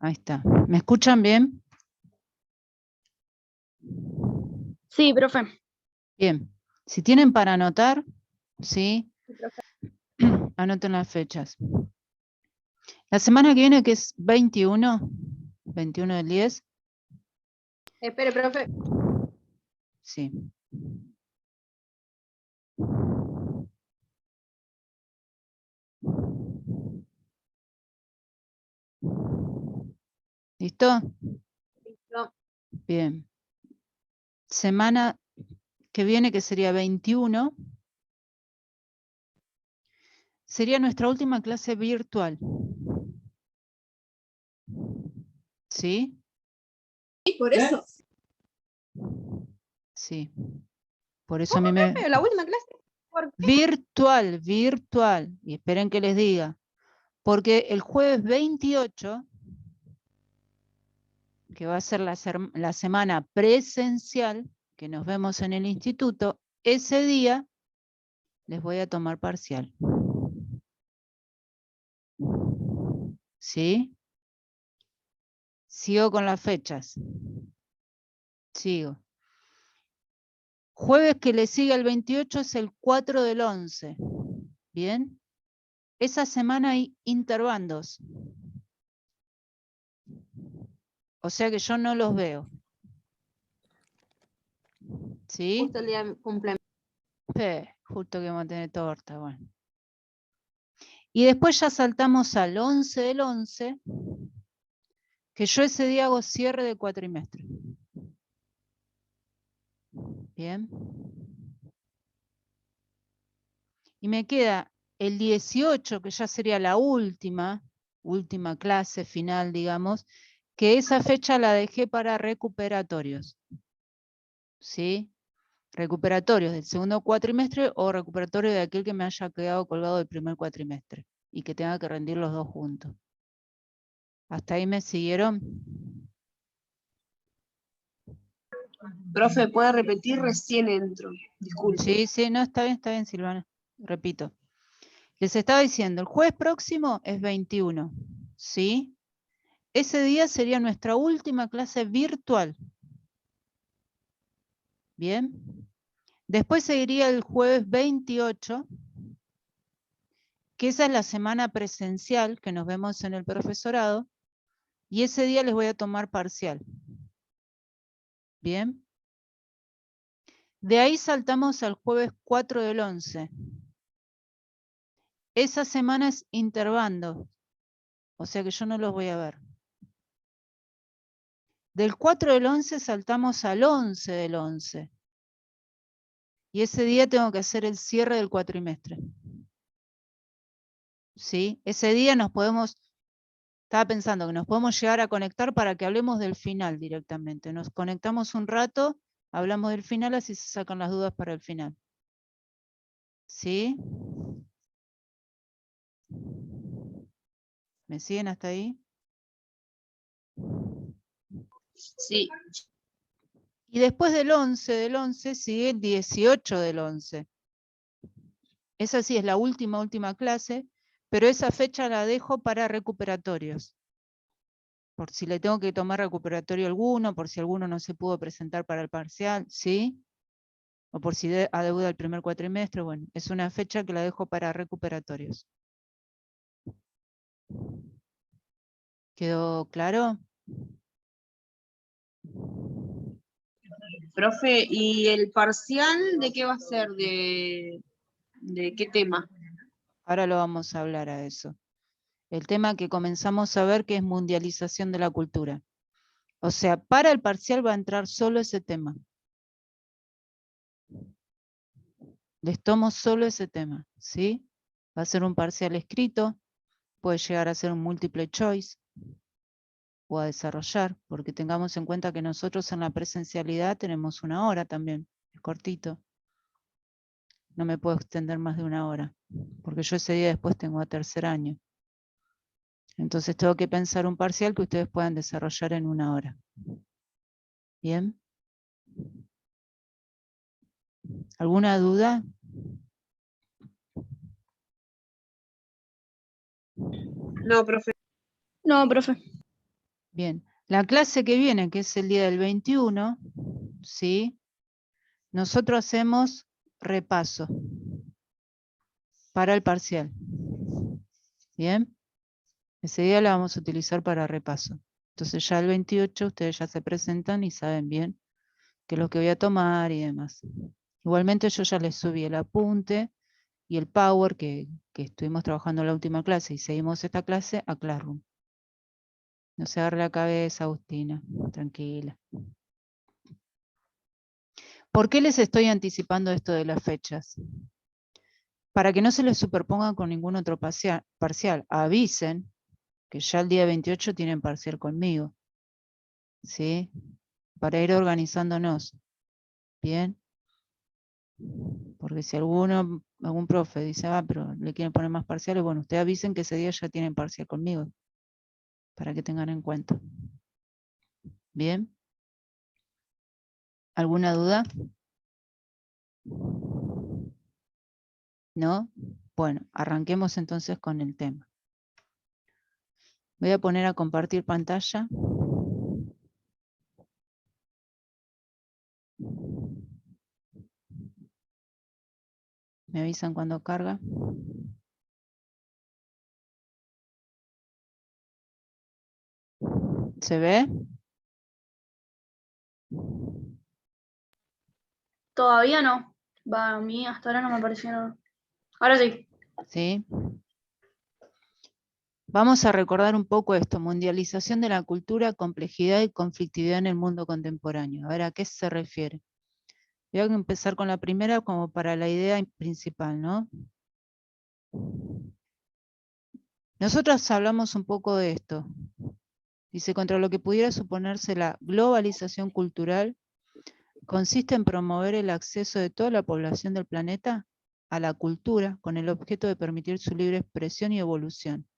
Ahí está. ¿Me escuchan bien? Sí, profe. Bien. Si tienen para anotar, ¿sí? Sí, profe. Anoten las fechas. La semana que viene, que es 21 del 10. Espere, profe. Sí. ¿Listo? Listo. Bien. Semana que viene, que sería 21, sería nuestra última clase virtual. ¿Sí? Sí, por eso. Sí. Por eso a mí me... La última clase. ¿Por qué? Virtual. Y esperen que les diga. Porque el jueves 28, que va a ser la semana presencial, que nos vemos en el instituto, ese día les voy a tomar parcial. ¿Sí? Sigo con las fechas. Sigo. Jueves que le sigue al 28 es el 4 del 11. ¿Bien? Esa semana hay interbandos. O sea que yo no los veo. ¿Sí? Justo el día de mi cumpleaños. Justo que vamos a tener torta, bueno. Y después ya saltamos al 11 del 11, que yo ese día hago cierre de cuatrimestre. Bien. Y me queda el 18, que ya sería la última clase final, digamos, que esa fecha la dejé para recuperatorios. ¿Sí? Recuperatorios del segundo cuatrimestre o recuperatorio de aquel que me haya quedado colgado del primer cuatrimestre y que tenga que rendir los dos juntos. ¿Hasta ahí me siguieron? Profe, ¿puede repetir? Recién entro. Disculpe. Sí, no, está bien, Silvana. Repito. Les estaba diciendo, el jueves próximo es 21, ¿sí? Ese día sería nuestra última clase virtual. ¿Bien? Después seguiría el jueves 28, que esa es la semana presencial, que nos vemos en el profesorado, y ese día les voy a tomar parcial. ¿Bien? De ahí saltamos al jueves 4 del 11. Esa semana es interbando, o sea que yo no los voy a ver. Del 4 del 11 saltamos al 11 del 11. Y ese día tengo que hacer el cierre del cuatrimestre. ¿Sí? Ese día estaba pensando que nos podemos llegar a conectar para que hablemos del final directamente. Nos conectamos un rato, hablamos del final, así se sacan las dudas para el final. ¿Sí? ¿Me siguen hasta ahí? Sí. Y después del 11 sigue el 18 del 11. Esa sí es la última clase, pero esa fecha la dejo para recuperatorios. Por si le tengo que tomar recuperatorio alguno, por si alguno no se pudo presentar para el parcial, ¿sí? O por si adeuda el primer cuatrimestre, bueno, es una fecha que la dejo para recuperatorios. ¿Quedó claro? Profe, ¿y el parcial de qué va a ser? ¿De qué tema? Ahora lo vamos a hablar a eso. El tema que comenzamos a ver que es mundialización de la cultura. O sea, para el parcial va a entrar solo ese tema. Les tomo solo ese tema, ¿sí? Va a ser un parcial escrito, puede llegar a ser un multiple choice o a desarrollar, porque tengamos en cuenta que nosotros en la presencialidad tenemos 1 hora también, es cortito. No me puedo extender más de 1 hora, porque yo ese día después tengo a tercer año. Entonces tengo que pensar un parcial que ustedes puedan desarrollar en 1 hora. ¿Bien? ¿Alguna duda? No, profe. No, profe. Bien, la clase que viene, que es el día del 21, ¿sí? Nosotros hacemos repaso para el parcial. Bien, ese día la vamos a utilizar para repaso. Entonces ya el 28 ustedes ya se presentan y saben bien qué es lo que voy a tomar y demás. Igualmente yo ya les subí el apunte y el Power que estuvimos trabajando en la última clase y seguimos esta clase a Classroom. No se agarre la cabeza, Agustina, tranquila. ¿Por qué les estoy anticipando esto de las fechas? Para que no se les superpongan con ningún otro parcial. Avisen que ya el día 28 tienen parcial conmigo. ¿Sí? Para ir organizándonos. ¿Bien? Porque si algún profe dice, pero le quieren poner más parciales, bueno, ustedes avisen que ese día ya tienen parcial conmigo. Para que tengan en cuenta. ¿Bien? ¿Alguna duda? ¿No? Bueno, arranquemos entonces con el tema. Voy a poner a compartir pantalla. Me avisan cuando carga. ¿Se ve? Todavía no. Va, a mí hasta ahora no me apareció nada. Ahora sí. ¿Sí? Vamos a recordar un poco esto, mundialización de la cultura, complejidad y conflictividad en el mundo contemporáneo. A ver, ¿a qué se refiere? Voy a empezar con la primera como para la idea principal, ¿no? Nosotros hablamos un poco de esto. Dice, contra lo que pudiera suponerse la globalización cultural, consiste en promover el acceso de toda la población del planeta a la cultura con el objeto de permitir su libre expresión y evolución.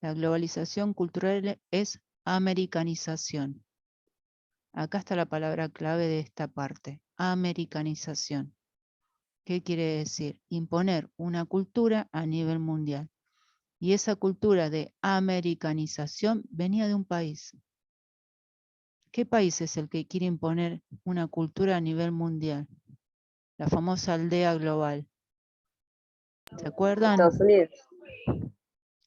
La globalización cultural es americanización. Acá está la palabra clave de esta parte, americanización. ¿Qué quiere decir? Imponer una cultura a nivel mundial. Y esa cultura de americanización venía de un país. ¿Qué país es el que quiere imponer una cultura a nivel mundial? La famosa aldea global. ¿Se acuerdan? Estados Unidos.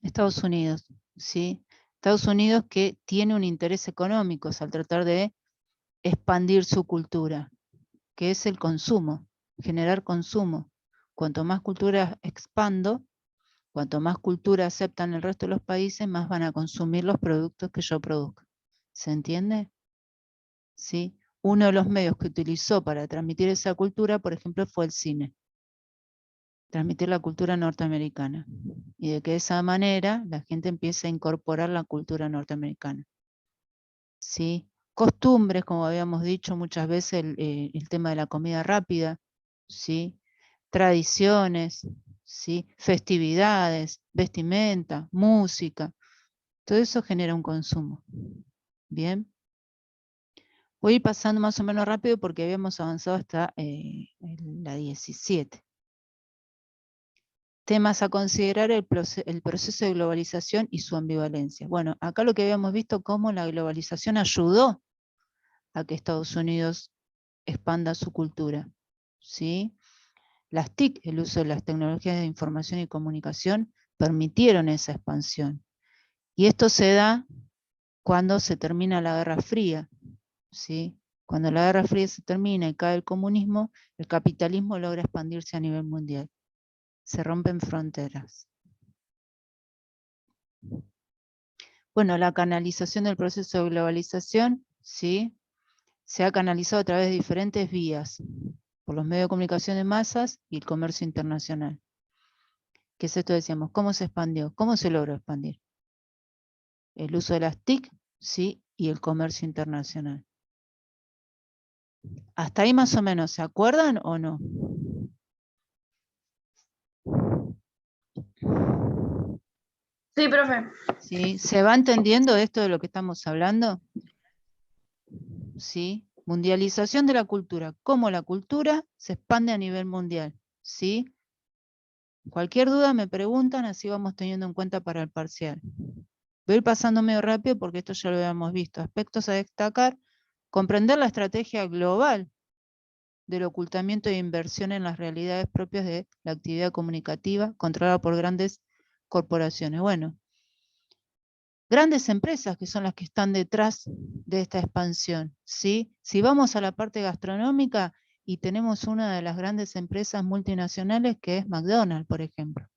Estados Unidos, ¿sí? Estados Unidos que tiene un interés económico al tratar de expandir su cultura, que es el consumo, generar consumo. Cuanto más cultura expando, cuanto más cultura aceptan el resto de los países, más van a consumir los productos que yo produzco. ¿Se entiende? ¿Sí? Uno de los medios que utilizó para transmitir esa cultura, por ejemplo, fue el cine. Transmitir la cultura norteamericana. Y de que de esa manera la gente empieza a incorporar la cultura norteamericana. ¿Sí? Costumbres, como habíamos dicho muchas veces, el tema de la comida rápida, ¿sí? Tradiciones, ¿sí? Festividades, vestimenta, música. Todo eso genera un consumo. Bien. Voy a ir pasando más o menos rápido porque habíamos avanzado hasta la 17. Temas a considerar el proceso de globalización y su ambivalencia. Bueno, acá lo que habíamos visto cómo la globalización ayudó a que Estados Unidos expanda su cultura. ¿Sí? Las TIC, el uso de las tecnologías de información y comunicación, permitieron esa expansión. Y esto se da cuando se termina la Guerra Fría. ¿Sí? Cuando la Guerra Fría se termina y cae el comunismo, el capitalismo logra expandirse a nivel mundial. Se rompen fronteras. Bueno, la canalización del proceso de globalización, ¿sí? Se ha canalizado a través de diferentes vías, por los medios de comunicación de masas y el comercio internacional. ¿Qué es esto? Decíamos, ¿cómo se expandió? ¿Cómo se logró expandir? El uso de las TIC, ¿sí? Y el comercio internacional. Hasta ahí más o menos, ¿se acuerdan o no? Sí, profe. ¿Sí? ¿Se va entendiendo esto de lo que estamos hablando? ¿Sí? Mundialización de la cultura. ¿Cómo la cultura se expande a nivel mundial? ¿Sí? Cualquier duda me preguntan, así vamos teniendo en cuenta para el parcial. Voy a ir pasando medio rápido porque esto ya lo habíamos visto. Aspectos a destacar: comprender la estrategia global del ocultamiento de inversión en las realidades propias de la actividad comunicativa controlada por grandes corporaciones. Bueno, grandes empresas que son las que están detrás de esta expansión, ¿sí? Si vamos a la parte gastronómica y tenemos una de las grandes empresas multinacionales que es McDonald's, por ejemplo.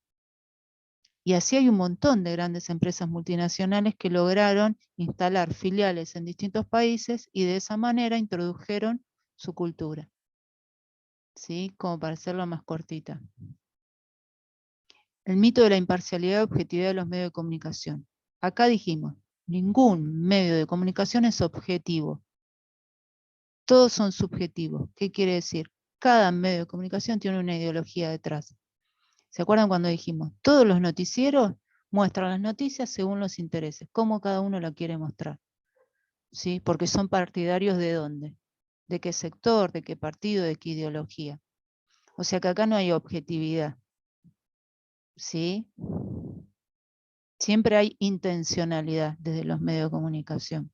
Y así hay un montón de grandes empresas multinacionales que lograron instalar filiales en distintos países y de esa manera introdujeron su cultura. ¿Sí? Como para hacerlo más cortita. El mito de la imparcialidad y objetividad de los medios de comunicación. Acá dijimos, ningún medio de comunicación es objetivo. Todos son subjetivos. ¿Qué quiere decir? Cada medio de comunicación tiene una ideología detrás. ¿Se acuerdan cuando dijimos? Todos los noticieros muestran las noticias según los intereses, cómo cada uno la quiere mostrar. ¿Sí? Porque son partidarios de dónde, de qué sector, de qué partido, de qué ideología. O sea que acá no hay objetividad. ¿Sí? Siempre hay intencionalidad desde los medios de comunicación.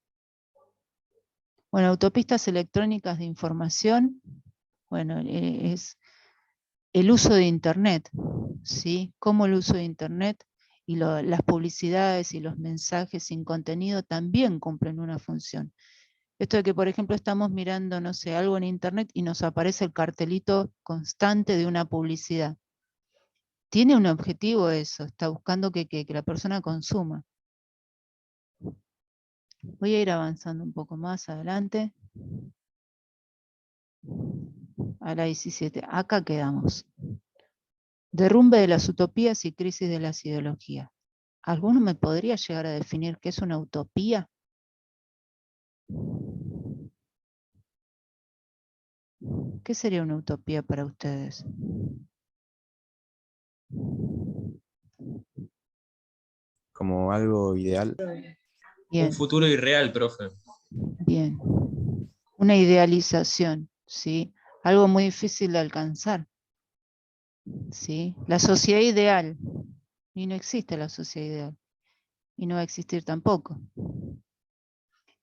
Bueno, autopistas electrónicas de información, bueno, es el uso de Internet, ¿sí? Cómo el uso de Internet y las publicidades y los mensajes sin contenido también cumplen una función. Esto de que, por ejemplo, estamos mirando, no sé, algo en Internet y nos aparece el cartelito constante de una publicidad. Tiene un objetivo eso, está buscando que la persona consuma. Voy a ir avanzando un poco más adelante. A la 17. Acá quedamos. Derrumbe de las utopías y crisis de las ideologías. ¿Alguno me podría llegar a definir qué es una utopía? ¿Qué sería una utopía para ustedes? Como algo ideal. Bien. Un futuro irreal, profe. Bien. Una idealización, ¿sí? Algo muy difícil de alcanzar, ¿sí? La sociedad ideal. Y no existe la sociedad ideal. Y no va a existir tampoco.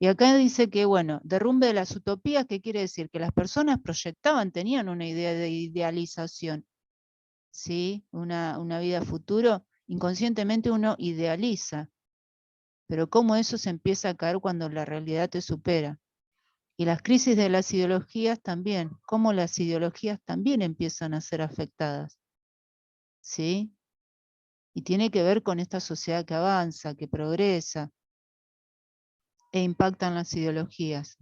Y acá dice que, bueno, derrumbe de las utopías, ¿qué quiere decir? Que las personas proyectaban, tenían una idea de idealización, ¿sí? Una vida futuro, inconscientemente uno idealiza. Pero cómo eso se empieza a caer cuando la realidad te supera. Y las crisis de las ideologías también, cómo las ideologías también empiezan a ser afectadas, ¿sí? Y tiene que ver con esta sociedad que avanza, que progresa, e impactan las ideologías.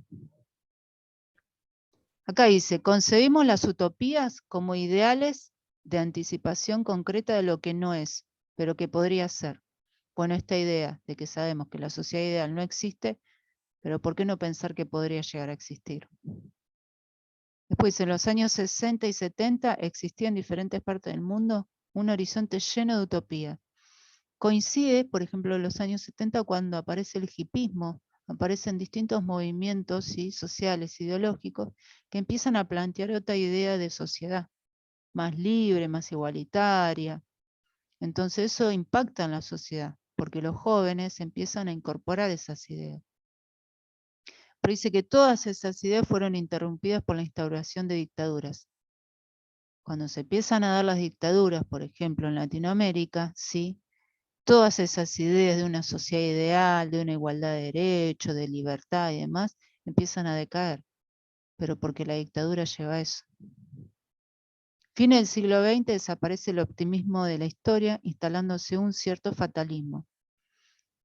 Acá dice, concebimos las utopías como ideales de anticipación concreta de lo que no es, pero que podría ser. Bueno, esta idea de que sabemos que la sociedad ideal no existe, pero ¿por qué no pensar que podría llegar a existir? Después, en los años 60 y 70 existía en diferentes partes del mundo un horizonte lleno de utopía. Coincide, por ejemplo, en los años 70 cuando aparece el hipismo, aparecen distintos movimientos ¿sí? sociales, ideológicos, que empiezan a plantear otra idea de sociedad, más libre, más igualitaria. Entonces eso impacta en la sociedad, porque los jóvenes empiezan a incorporar esas ideas. Pero dice que todas esas ideas fueron interrumpidas por la instauración de dictaduras. Cuando se empiezan a dar las dictaduras, por ejemplo en Latinoamérica, ¿sí? Todas esas ideas de una sociedad ideal, de una igualdad de derechos, de libertad y demás, empiezan a decaer. Pero porque la dictadura lleva a eso. Fin del siglo XX desaparece el optimismo de la historia, instalándose un cierto fatalismo.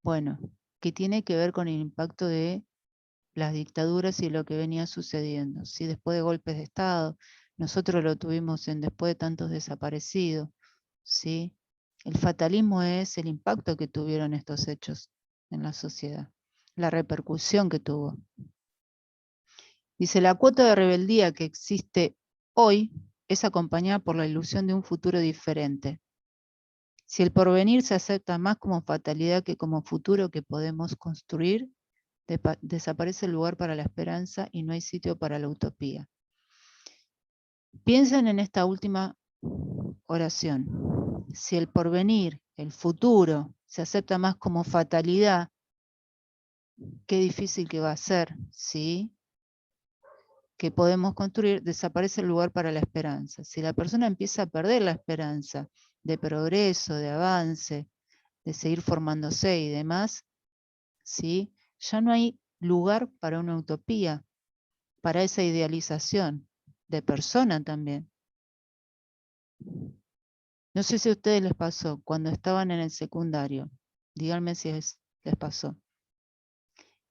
Bueno, que tiene que ver con el impacto de las dictaduras y lo que venía sucediendo. ¿Sí? Después de golpes de Estado, nosotros lo tuvimos después de tantos desaparecidos. ¿Sí? El fatalismo es el impacto que tuvieron estos hechos en la sociedad, la repercusión que tuvo. Dice, la cuota de rebeldía que existe hoy es acompañada por la ilusión de un futuro diferente. Si el porvenir se acepta más como fatalidad que como futuro que podemos construir, desaparece el lugar para la esperanza y no hay sitio para la utopía. Piensen en esta última oración. Si el porvenir el futuro se acepta más como fatalidad, qué difícil que va a ser, ¿sí? Que podemos construir, desaparece el lugar para la esperanza. Si la persona empieza a perder la esperanza de progreso, de avance, de seguir formándose y demás, ¿sí? Ya no hay lugar para una utopía, para esa idealización de persona también. No sé si a ustedes les pasó cuando estaban en el secundario, díganme si les pasó,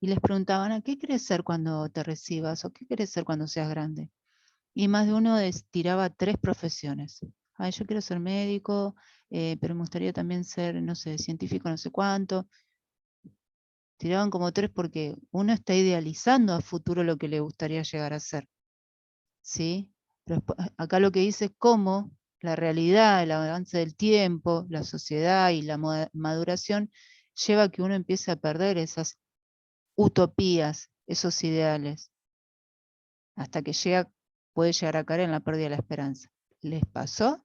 y les preguntaban, ¿a qué querés ser cuando te recibas? ¿O qué querés ser cuando seas grande? Y más de uno tiraba 3 profesiones. Ay, yo quiero ser médico, pero me gustaría también ser, no sé, científico no sé cuánto. Tiraban como 3 porque uno está idealizando a futuro lo que le gustaría llegar a ser. ¿Sí? Pero acá lo que dice es cómo la realidad, el avance del tiempo, la sociedad y la maduración lleva a que uno empiece a perder esas utopías, esos ideales, hasta que puede llegar a caer en la pérdida de la esperanza. ¿Les pasó?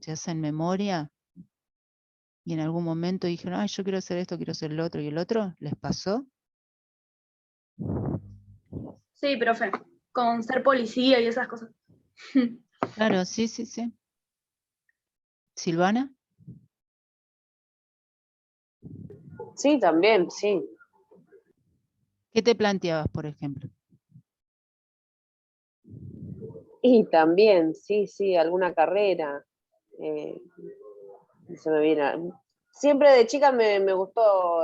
¿Se hacen memoria? Y en algún momento dijeron, ay, yo quiero hacer esto, quiero hacer lo otro y el otro. ¿Les pasó? Sí, profe, con ser policía y esas cosas. Claro, sí, sí, sí. ¿Silvana? Sí, también, sí. ¿Qué te planteabas, por ejemplo? Y también, sí, sí, alguna carrera. Se me viene. Siempre de chica me gustó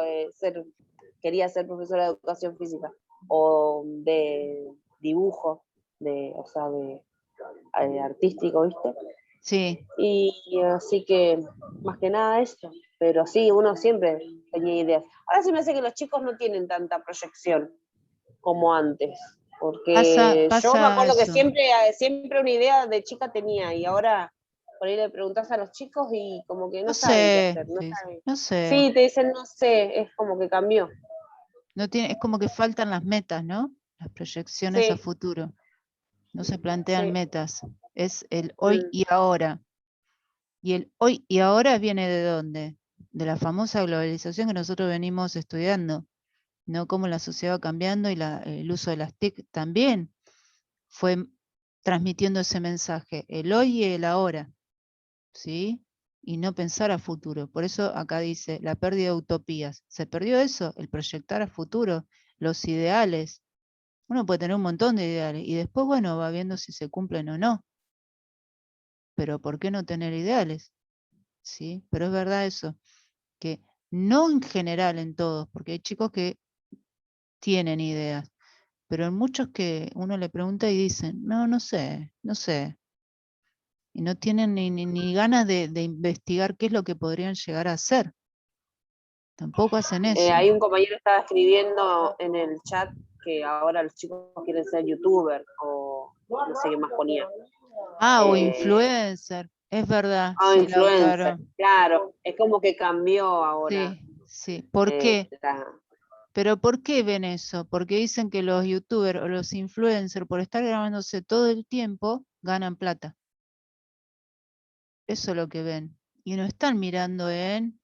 quería ser profesora de educación física o de dibujo, o sea, de artístico, ¿viste? Sí, Y así que, más que nada eso. Pero sí, uno siempre tenía ideas. Ahora se me hace que los chicos no tienen tanta proyección como antes. Porque yo me pasa acuerdo que eso. siempre una idea de chica tenía y ahora por ahí le preguntás a los chicos y como que no No saben qué sé, hacer. No te dice, saben. no sé. Sí, te dicen no sé, es como que cambió. No tiene, es como que faltan las metas, ¿no? Las proyecciones a Sí, futuro. No se plantean sí. metas. Es el hoy Mm. y ahora. Y el hoy y ahora viene ¿de dónde? De la famosa globalización que nosotros venimos estudiando, ¿no? Cómo la sociedad va cambiando y el uso de las TIC también fue transmitiendo ese mensaje, el hoy y el ahora, ¿sí? Y no pensar a futuro. Por eso acá dice la pérdida de utopías. ¿Se perdió eso? El proyectar a futuro, los ideales. Uno puede tener un montón de ideales y después, bueno, va viendo si se cumplen o no. Pero ¿por qué no tener ideales? ¿Sí? Pero es verdad eso, que no en general en todos, porque hay chicos que tienen ideas, pero en muchos que uno le pregunta y dicen, no, no sé, no sé. Y no tienen ni ganas de investigar qué es lo que podrían llegar a hacer. Tampoco hacen eso. Hay un compañero que estaba escribiendo en el chat que ahora los chicos quieren ser youtubers o no sé qué más ponía. Ah, o Eh, influencer, es verdad, o sí, influencer, Lautaro. claro, es como que cambió ahora. Sí, sí. ¿Por qué? La, Pero ¿por qué ven eso? Porque dicen que los youtubers o los influencers, por estar grabándose todo el tiempo, ganan plata. Eso es lo que ven. Y no están mirando en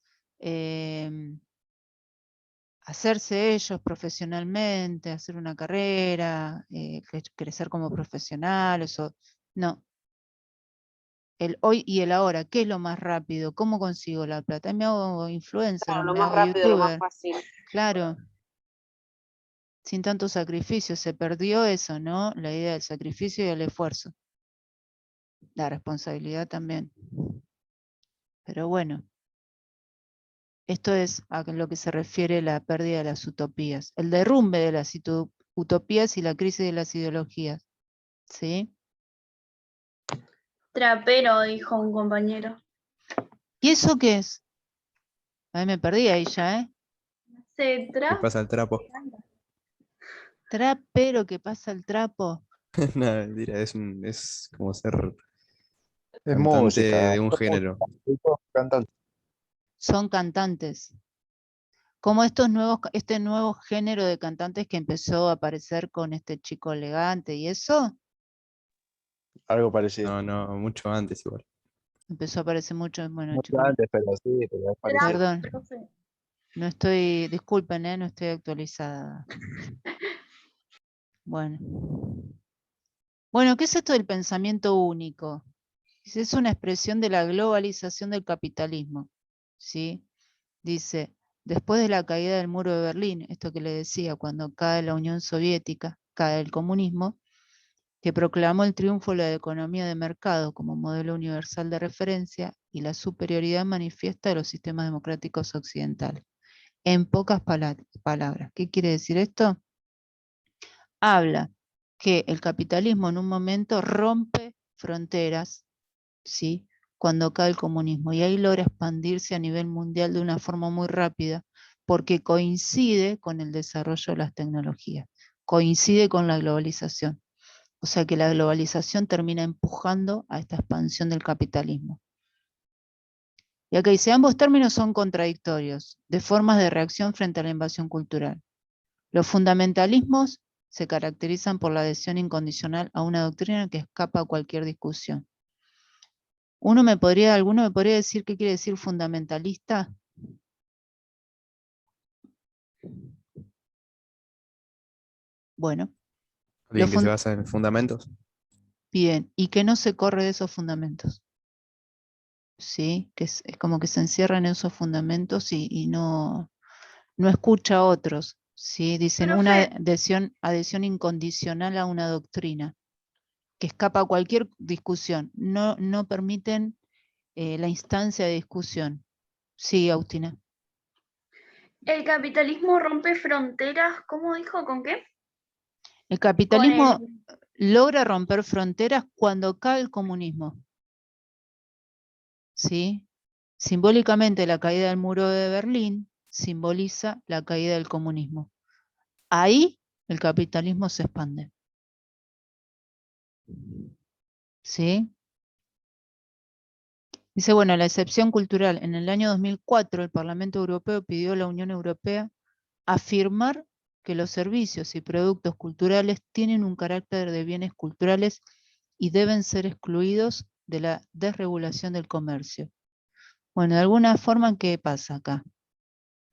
hacerse ellos profesionalmente, hacer una carrera, crecer como profesionales. No, el hoy y el ahora, ¿qué es lo más rápido? ¿Cómo consigo la plata? Me hago influencer claro, o lo me más hago rápido, lo más youtuber. fácil. Claro, sin tanto sacrificio. Se perdió eso, ¿no? La idea del sacrificio y el esfuerzo. La responsabilidad también. Pero bueno, esto es a lo que se refiere la pérdida de las utopías, el derrumbe de las utopías y la crisis de las ideologías. ¿Sí? Trapero, dijo un compañero. ¿Y eso qué es? A mí me perdí ahí ya, ¿eh? Se ¿Qué pasa el trapo? Trapero que pasa el trapo. No, mentira, es como ser Es cantante música. de un género. Cantante. Son cantantes. Como este nuevo género de cantantes que empezó a aparecer con este chico elegante y eso. Algo parecido. No, no, mucho antes igual. Empezó a aparecer mucho, bueno, Mucho chicos, antes, pero sí, pero es parecido. perdón, Profe. no estoy, disculpen, no estoy actualizada. Bueno. Bueno, ¿qué es esto del pensamiento único? Es una expresión de la globalización del capitalismo, ¿sí? Dice, después de la caída del muro de Berlín, esto que le decía, cuando cae la Unión Soviética, cae el comunismo, que proclamó el triunfo de la economía de mercado como modelo universal de referencia y la superioridad manifiesta de los sistemas democráticos occidentales. En pocas palabras, ¿qué quiere decir esto? Habla que el capitalismo en un momento rompe fronteras, ¿sí? Cuando cae el comunismo, y ahí logra expandirse a nivel mundial de una forma muy rápida, porque coincide con el desarrollo de las tecnologías, coincide con la globalización. O sea que la globalización termina empujando a esta expansión del capitalismo. Y acá dice, ambos términos son contradictorios, de formas de reacción frente a la invasión cultural. Los fundamentalismos se caracterizan por la adhesión incondicional a una doctrina que escapa a cualquier discusión. ¿Alguno me podría decir qué quiere decir fundamentalista? Bueno, Alguien que se basa en fundamentos. bien, y que no se corre de esos fundamentos. ¿Sí? Que es como que se encierra en esos fundamentos y no escucha a otros. ¿Sí? Dicen Profe. una adhesión incondicional a una doctrina que escapa a cualquier discusión. No permiten la instancia de discusión. Sí, Agustina. El capitalismo rompe fronteras, ¿cómo dijo? ¿Con qué? El Con capitalismo el... logra romper fronteras cuando cae el comunismo. ¿Sí? Simbólicamente la caída del muro de Berlín simboliza la caída del comunismo. Ahí el capitalismo se expande. ¿Sí? Dice, bueno, la excepción cultural. En el año 2004 el Parlamento Europeo pidió a la Unión Europea afirmar que los servicios y productos culturales tienen un carácter de bienes culturales y deben ser excluidos de la desregulación del comercio. Bueno, de alguna forma, ¿qué pasa acá?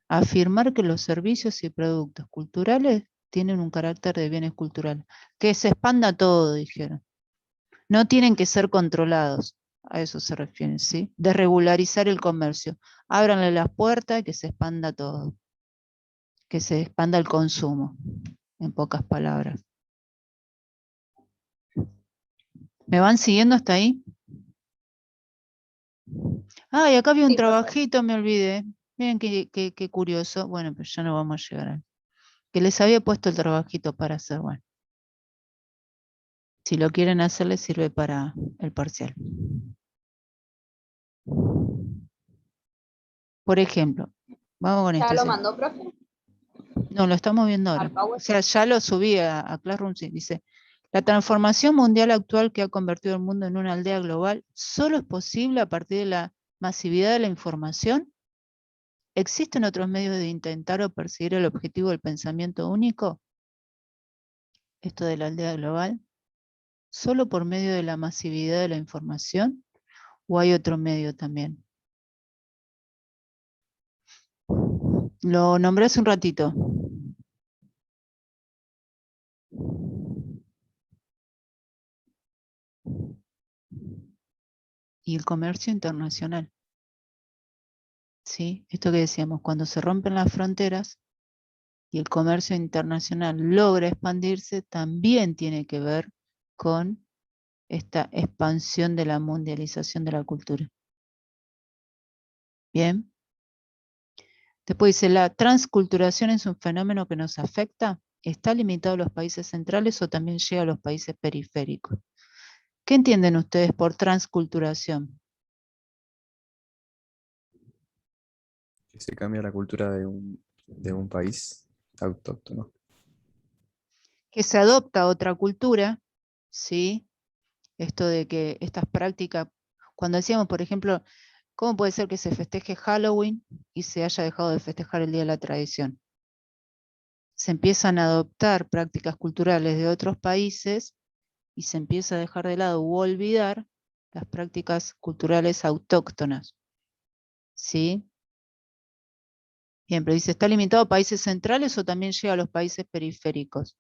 Afirmar que los servicios y productos culturales tienen un carácter de bienes culturales. Que se expanda todo, dijeron. No tienen que ser controlados. A eso se refieren, ¿sí? Desregularizar el comercio. Ábranle las puertas y que se expanda todo. Que se expanda el consumo, en pocas palabras. ¿Me van siguiendo hasta ahí? Ah, y acá había un Sí, profe. trabajito, me olvidé. Miren qué curioso. Bueno, pero ya no vamos a llegar a él. Que les había puesto el trabajito para hacer, bueno. Si lo quieren hacer, les sirve para el parcial. Por ejemplo, vamos con ¿Ya este. lo mandó, profe? No, lo estamos viendo ahora. Al Power. O sea, ya lo subí a Classroom, sí, dice, la transformación mundial actual que ha convertido el mundo en una aldea global solo es posible a partir de la masividad de la información. ¿Existen otros medios de intentar o perseguir el objetivo del pensamiento único? Esto de la aldea global. ¿Solo por medio de la masividad de la información? ¿O hay otro medio también? Lo nombré hace un ratito. Y el comercio internacional. ¿Sí? Esto que decíamos, cuando se rompen las fronteras y el comercio internacional logra expandirse, también tiene que ver con esta expansión de la mundialización de la cultura. Bien. Después dice, la transculturación es un fenómeno que nos afecta. ¿Está limitado a los países centrales o también llega a los países periféricos? ¿Qué entienden ustedes por transculturación? Que se cambia la cultura de un país autóctono. Que se adopta otra cultura, ¿sí? Esto de que estas prácticas, cuando decíamos, por ejemplo, ¿cómo puede ser que se festeje Halloween y se haya dejado de festejar el Día de la Tradición? Se empiezan a adoptar prácticas culturales de otros países y se empieza a dejar de lado u olvidar las prácticas culturales autóctonas. ¿Sí? Bien, pero dice, ¿está limitado a países centrales o también llega a los países periféricos?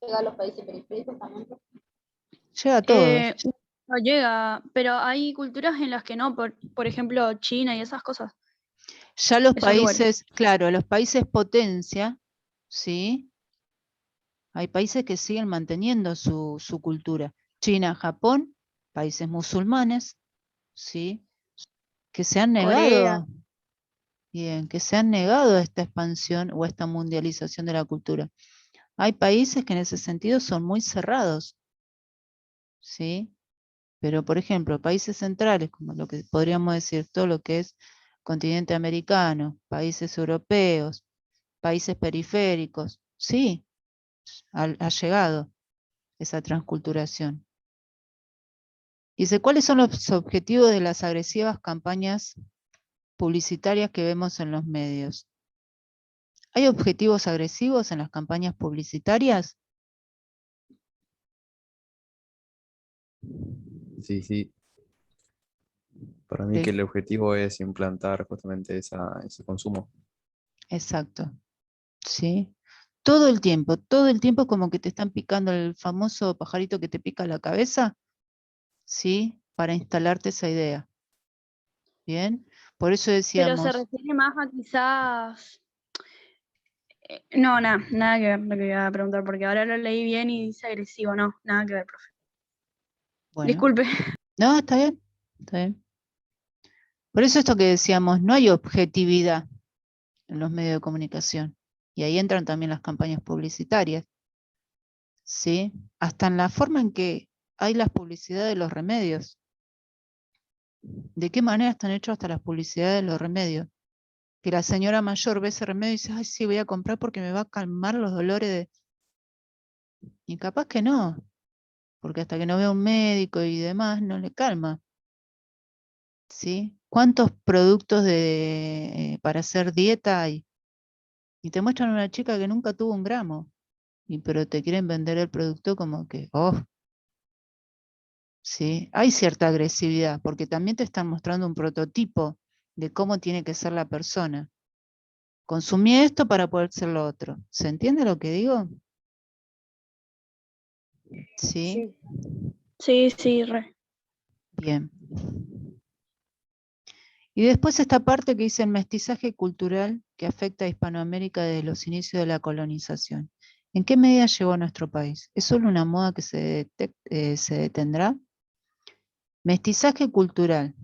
Llega a los países periféricos también. Llega a todos. No llega, pero hay culturas en las que no, por ejemplo, China y esas cosas. Ya los esos lugares. países, claro, los países potencia, ¿sí? Hay países que siguen manteniendo su cultura. China, Japón, países musulmanes, ¿sí? Que se han Corea. negado, bien, que se han negado a esta expansión o a esta mundialización de la cultura. Hay países que en ese sentido son muy cerrados, ¿sí? Pero, por ejemplo, países centrales, como lo que podríamos decir, todo lo que es continente americano, países europeos, países periféricos, sí, ha llegado esa transculturación. Dice, ¿cuáles son los objetivos de las agresivas campañas publicitarias que vemos en los medios? ¿Hay objetivos agresivos en las campañas publicitarias? Sí, sí. Para mí Sí. que el objetivo es implantar justamente ese consumo. Exacto. ¿Sí? Todo el tiempo como que te están picando el famoso pajarito que te pica la cabeza, ¿sí? Para instalarte esa idea. ¿Bien? Por eso Pero decíamos... se refiere más a quizás... No, nada que ver lo que iba a preguntar, porque ahora lo leí bien y dice agresivo. No, nada que ver, profe. Bueno, Disculpe. no, está bien, está bien. Por eso esto que decíamos, no hay objetividad en los medios de comunicación. Y ahí entran también las campañas publicitarias. ¿Sí? Hasta en la forma en que hay las publicidades de los remedios. ¿De qué manera están hechas hasta las publicidades de los remedios? Que la señora mayor ve ese remedio y dice, ay, sí, voy a comprar porque me va a calmar los dolores de... Y capaz que no, porque hasta que no vea un médico y demás, no le calma. ¿Sí? ¿Cuántos productos para hacer dieta hay? Y te muestran una chica que nunca tuvo un gramo, pero te quieren vender el producto como que, oh, ¿sí? Hay cierta agresividad, porque también te están mostrando un prototipo de cómo tiene que ser la persona. Consumí esto para poder ser lo otro. ¿Se entiende lo que digo? ¿Sí? Sí, re. Bien. Y después esta parte que dice el mestizaje cultural que afecta a Hispanoamérica desde los inicios de la colonización. ¿En qué medida llegó a nuestro país? ¿Es solo una moda que se detendrá? Mestizaje cultural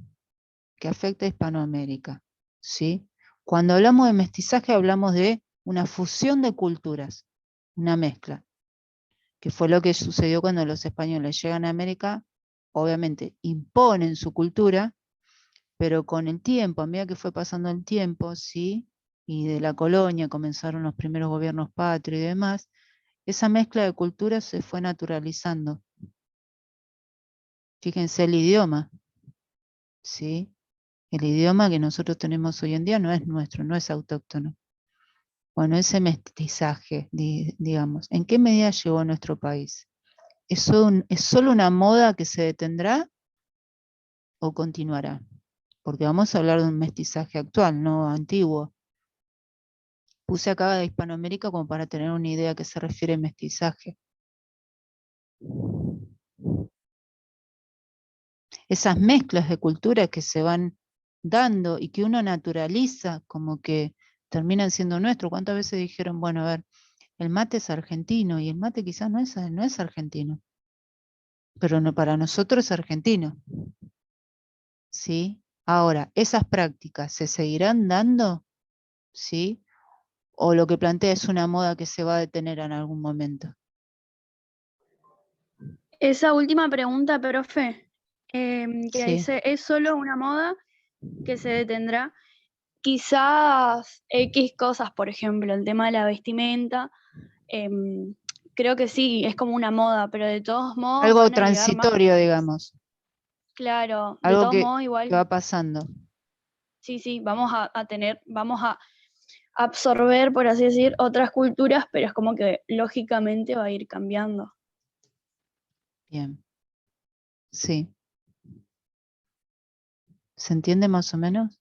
que afecta a Hispanoamérica. ¿Sí? Cuando hablamos de mestizaje hablamos de una fusión de culturas, una mezcla, que fue lo que sucedió cuando los españoles llegan a América, obviamente imponen su cultura, pero con el tiempo, a medida que fue pasando el tiempo, ¿sí? Y de la colonia comenzaron los primeros gobiernos patrios y demás, esa mezcla de culturas se fue naturalizando. Fíjense el idioma, ¿sí? El idioma que nosotros tenemos hoy en día no es nuestro, no es autóctono. Bueno, ese mestizaje, digamos, ¿en qué medida llegó a nuestro país? ¿Es solo una moda que se detendrá o continuará? Porque vamos a hablar de un mestizaje actual, no antiguo. Puse acá de Hispanoamérica como para tener una idea a qué se refiere mestizaje. Esas mezclas de culturas que se van dando y que uno naturaliza como que terminan siendo nuestros. ¿Cuántas veces dijeron, bueno, a ver, el mate es argentino y el mate quizás no es argentino, pero no, para nosotros es argentino? ¿Sí? Ahora, ¿esas prácticas se seguirán dando? ¿Sí? ¿O lo que plantea es una moda que se va a detener en algún momento? Esa última pregunta, profe, que Sí. dice, ¿es solo una moda que se detendrá? Quizás X cosas, por ejemplo, el tema de la vestimenta, creo que sí, es como una moda, pero de todos modos Algo van a llegar más. transitorio, digamos. Claro, de Algo todos que modos igual, va pasando. sí, vamos a absorber, por así decir, otras culturas, pero es como que lógicamente va a ir cambiando. Bien. Sí. ¿Se entiende más o menos?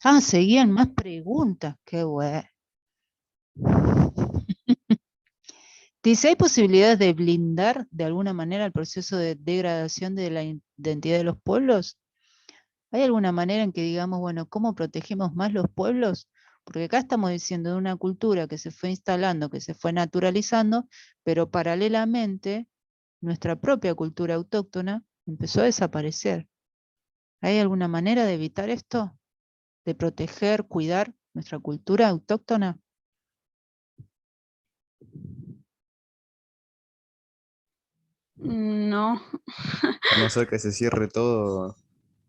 Ah, seguían más preguntas. Qué bueno. Dice, ¿hay posibilidades de blindar de alguna manera el proceso de degradación de la identidad de los pueblos? ¿Hay alguna manera en que digamos, bueno, cómo protegemos más los pueblos? Porque acá estamos diciendo de una cultura que se fue instalando, que se fue naturalizando, pero paralelamente nuestra propia cultura autóctona empezó a desaparecer. ¿Hay alguna manera de evitar esto? ¿De proteger, cuidar nuestra cultura autóctona? No. A no ser que se cierre todo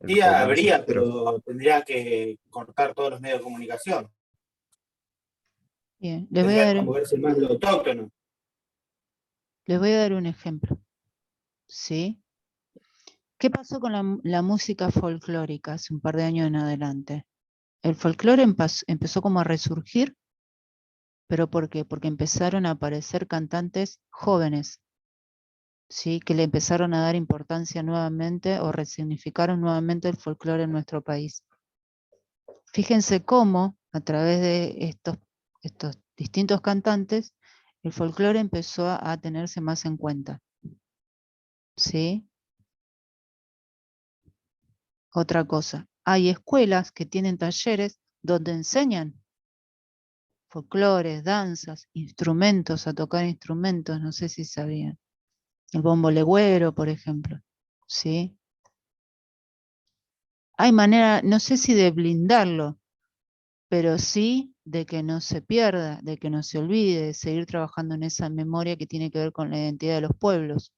el Sí, comercio, habría, pero tendría que cortar todos los medios de comunicación. Bien, Tendría que promoverse más lo autóctono. les voy a dar un ejemplo. ¿Sí? ¿Qué pasó con la música folclórica hace un par de años en adelante? El folclore empezó como a resurgir, pero ¿por qué? Porque empezaron a aparecer cantantes jóvenes, ¿sí? Que le empezaron a dar importancia nuevamente o resignificaron nuevamente el folclore en nuestro país. Fíjense cómo a través de estos distintos cantantes, el folclore empezó a tenerse más en cuenta. ¿Sí? Otra cosa, hay escuelas que tienen talleres donde enseñan folclores, danzas, instrumentos, a tocar instrumentos, no sé si sabían. El bombo legüero, por ejemplo. ¿Sí? Hay manera, no sé si de blindarlo, pero sí de que no se pierda, de que no se olvide, de seguir trabajando en esa memoria que tiene que ver con la identidad de los pueblos.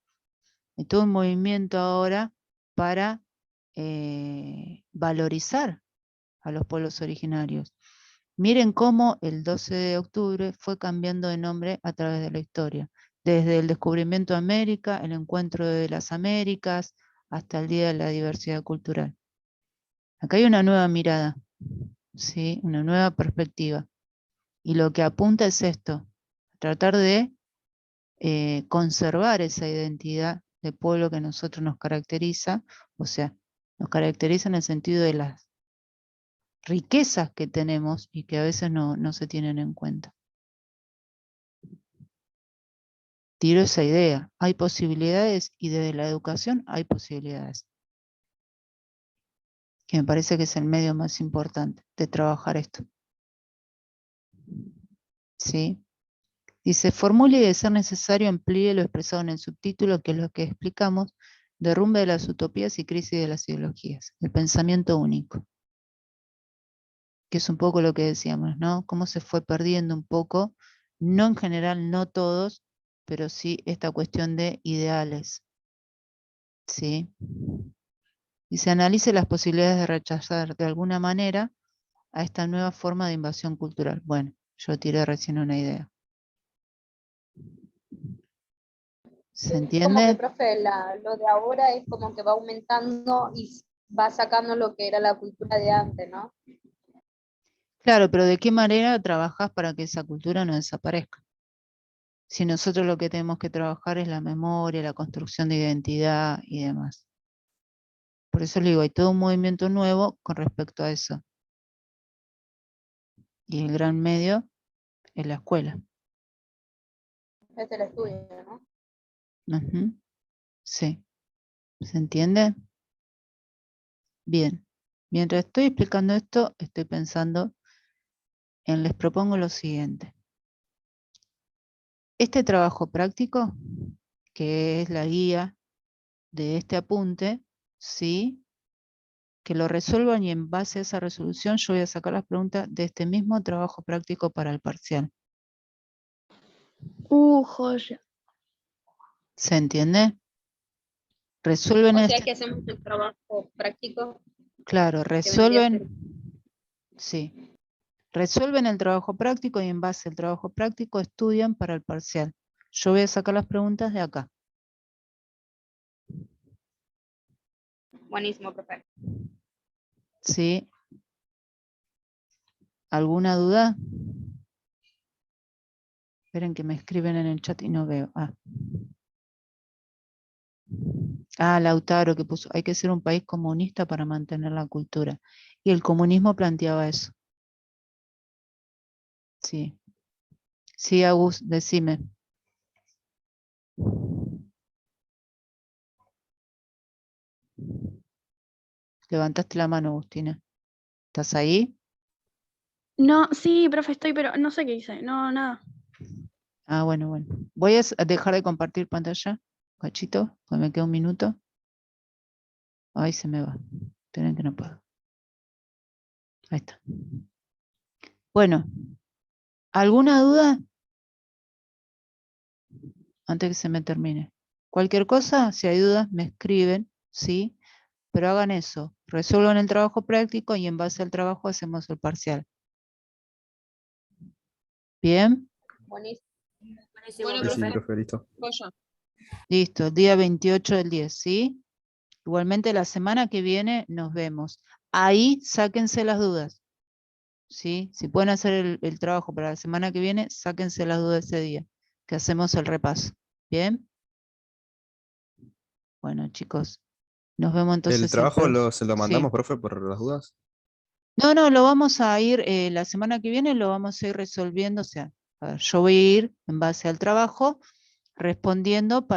Hay todo un movimiento ahora para valorizar a los pueblos originarios. Miren cómo el 12 de octubre fue cambiando de nombre a través de la historia. Desde el descubrimiento de América, el encuentro de las Américas, hasta el Día de la Diversidad Cultural. Acá hay una nueva mirada, ¿sí? Una nueva perspectiva. Y lo que apunta es esto, tratar de conservar esa identidad de pueblo que a nosotros nos caracteriza, o sea, nos caracteriza en el sentido de las riquezas que tenemos y que a veces no se tienen en cuenta. Tiro esa idea, hay posibilidades y desde la educación hay posibilidades. Que me parece que es el medio más importante de trabajar esto. ¿Sí? Dice, formule y de ser necesario amplíe lo expresado en el subtítulo, que es lo que explicamos, derrumbe de las utopías y crisis de las ideologías, el pensamiento único. Que es un poco lo que decíamos, ¿no? Cómo se fue perdiendo un poco, no en general, no todos, pero sí esta cuestión de ideales. ¿Sí? Y se analice las posibilidades de rechazar de alguna manera a esta nueva forma de invasión cultural. Bueno, yo tiré recién una idea. ¿Se Como que, entiende? profe, lo de ahora es como que va aumentando y va sacando lo que era la cultura de antes, ¿no? Claro, pero ¿de qué manera trabajás para que esa cultura no desaparezca? Si nosotros lo que tenemos que trabajar es la memoria, la construcción de identidad y demás. Por eso le digo, hay todo un movimiento nuevo con respecto a eso. Y el gran medio es la escuela. Es el estudio, ¿no? Ujú. Sí. ¿Se entiende? Bien. Mientras estoy explicando esto, estoy pensando les propongo lo siguiente. Este trabajo práctico, que es la guía de este apunte, ¿sí? Que lo resuelvan y en base a esa resolución yo voy a sacar las preguntas de este mismo trabajo práctico para el parcial. Joya. ¿Se entiende? Resuelven O sea este, que hacemos el trabajo práctico claro, que vendría a ser. sí, resuelven el trabajo práctico y en base al trabajo práctico estudian para el parcial. Yo voy a sacar las preguntas de acá. Buenísimo, profe. ¿Sí? ¿Alguna duda? Esperen que me escriben en el chat y no veo. Ah, Lautaro que puso, hay que ser un país comunista para mantener la cultura. Y el comunismo planteaba eso. Sí. Sí, Agus, decime. Levantaste la mano, Agustina. ¿Estás ahí? No, sí, profe, estoy, pero no sé qué hice. No, nada. Ah, bueno, bueno. Voy a dejar de compartir pantalla, cachito, pues me queda un minuto. Ahí se me va. Esperen que no puedo. Ahí está. Bueno, ¿alguna duda? Antes que se me termine. Cualquier cosa, si hay dudas, me escriben, ¿sí? Pero hagan eso, resuelvan el trabajo práctico y en base al trabajo hacemos el parcial. ¿Bien? Buenísimo. Bueno, Sí, sí, profe, profe, listo. joya. Listo, el día 28 del 10, ¿sí? Igualmente la semana que viene nos vemos. Ahí sáquense las dudas, ¿sí? Si pueden hacer el trabajo para la semana que viene, sáquense las dudas ese día, que hacemos el repaso. ¿Bien? Bueno, chicos, nos vemos entonces. ¿El trabajo se lo Sí. mandamos, profe, por las dudas? No, lo vamos a ir, la semana que viene lo vamos a ir resolviendo, o sea, a ver, yo voy a ir en base al trabajo respondiendo para